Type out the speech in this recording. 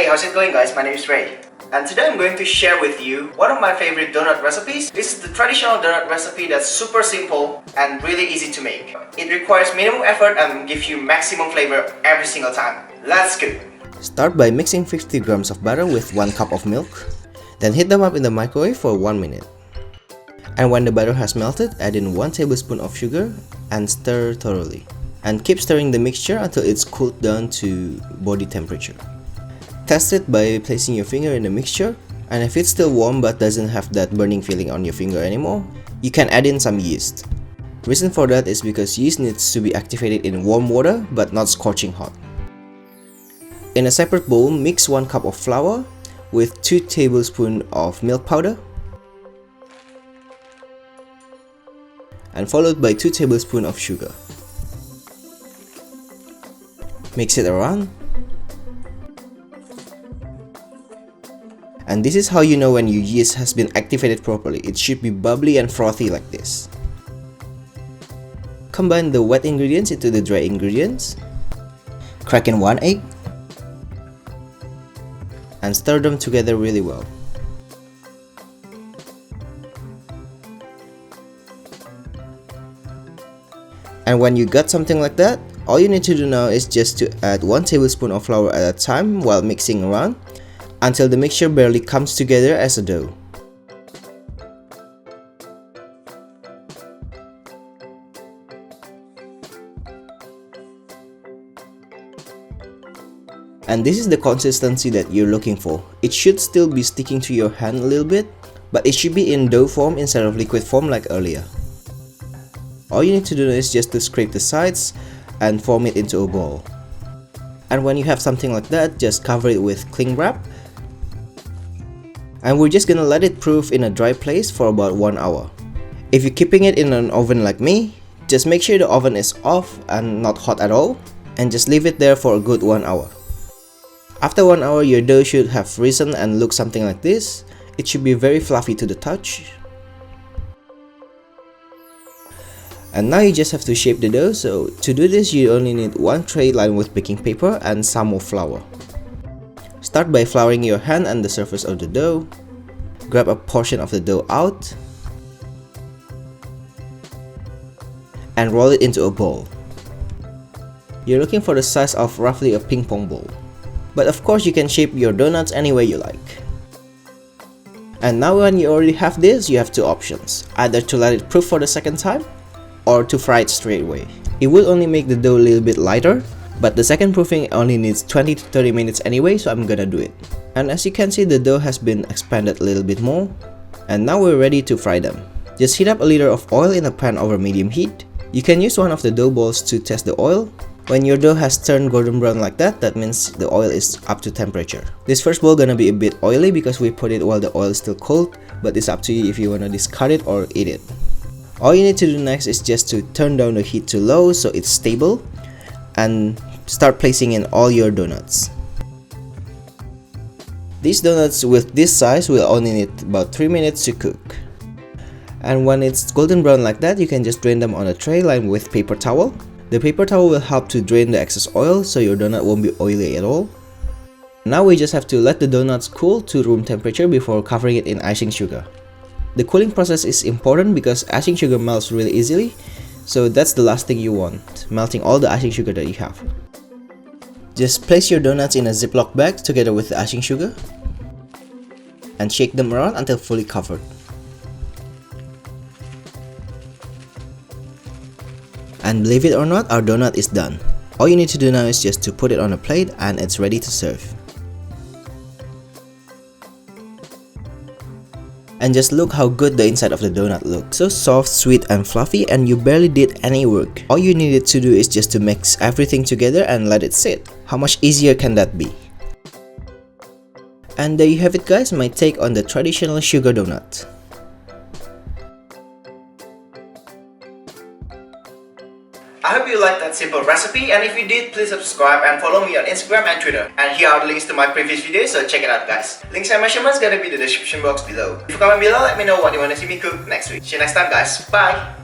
how's it going guys? My name is Ray. And today I'm going to share with you one of my favorite donut recipes. This is the traditional donut recipe that's super simple and really easy to make. It requires minimum effort and gives you maximum flavor every single time. Let's go! Start by mixing 50 grams of butter with 1 cup of milk. Then heat them up in the microwave for 1 minute. And when the butter has melted, add in 1 tablespoon of sugar and stir thoroughly. And keep stirring the mixture until it's cooled down to body temperature. Test it by placing your finger in the mixture, and if it's still warm but doesn't have that burning feeling on your finger anymore, you can add in some yeast. Reason for that is because yeast needs to be activated in warm water but not scorching hot. In a separate bowl, mix 1 cup of flour with 2 tablespoons of milk powder and followed by 2 tablespoons of sugar. Mix it around. And this is how you know when your yeast has been activated properly. It should be bubbly and frothy like this. Combine the wet ingredients into the dry ingredients. Crack in 1 egg. And stir them together really well. And when you got something like that, all you need to do now is just to add 1 tablespoon of flour at a time while mixing around until the mixture barely comes together as a dough. And this is the consistency that you're looking for. It should still be sticking to your hand a little bit, but it should be in dough form instead of liquid form like earlier. All you need to do is just to scrape the sides and form it into a ball. And when you have something like that, just cover it with cling wrap. And we're just gonna let it proof in a dry place for about 1 hour. If you're keeping it in an oven like me, just make sure the oven is off and not hot at all, and just leave it there for a good 1 hour. After 1 hour, your dough should have risen and look something like this. It should be very fluffy to the touch. And now you just have to shape the dough, so to do this you only need 1 tray lined with baking paper and some more flour. Start by flouring your hand and the surface of the dough. Grab a portion of the dough out and roll it into a ball. You're looking for the size of roughly a ping pong ball. But of course you can shape your donuts any way you like. And now when you already have this, you have 2 options. Either to let it proof for the second time or to fry it straight away. It will only make the dough a little bit lighter, but the second proofing only needs 20 to 30 minutes anyway, so I'm gonna do it. And as you can see, the dough has been expanded a little bit more. And now we're ready to fry them. Just heat up a liter of oil in a pan over medium heat. You can use one of the dough balls to test the oil. When your dough has turned golden brown like that, that means the oil is up to temperature. This first bowl gonna be a bit oily because we put it while the oil is still cold, but it's up to you if you wanna discard it or eat it. All you need to do next is just to turn down the heat to low so it's stable, and start placing in all your donuts. These donuts with this size will only need about 3 minutes to cook. And when it's golden brown like that, you can just drain them on a tray lined with paper towel. The paper towel will help to drain the excess oil so your donut won't be oily at all. Now we just have to let the donuts cool to room temperature before covering it in icing sugar. The cooling process is important because icing sugar melts really easily, so that's the last thing you want, melting all the icing sugar that you have. Just place your donuts in a Ziploc bag together with the icing sugar and shake them around until fully covered. And believe it or not, our donut is done. All you need to do now is just to put it on a plate and it's ready to serve. And just look how good the inside of the donut looks. So soft, sweet and fluffy, and you barely did any work. All you needed to do is just to mix everything together and let it sit. How much easier can that be? And there you have it guys, my take on the traditional sugar donut. I hope you liked that simple recipe, and if you did, please subscribe and follow me on Instagram and Twitter. And here are the links to my previous videos, so check it out guys. Links and measurements gonna be in the description box below. If you comment below, let me know what you wanna see me cook next week. See you next time guys, bye!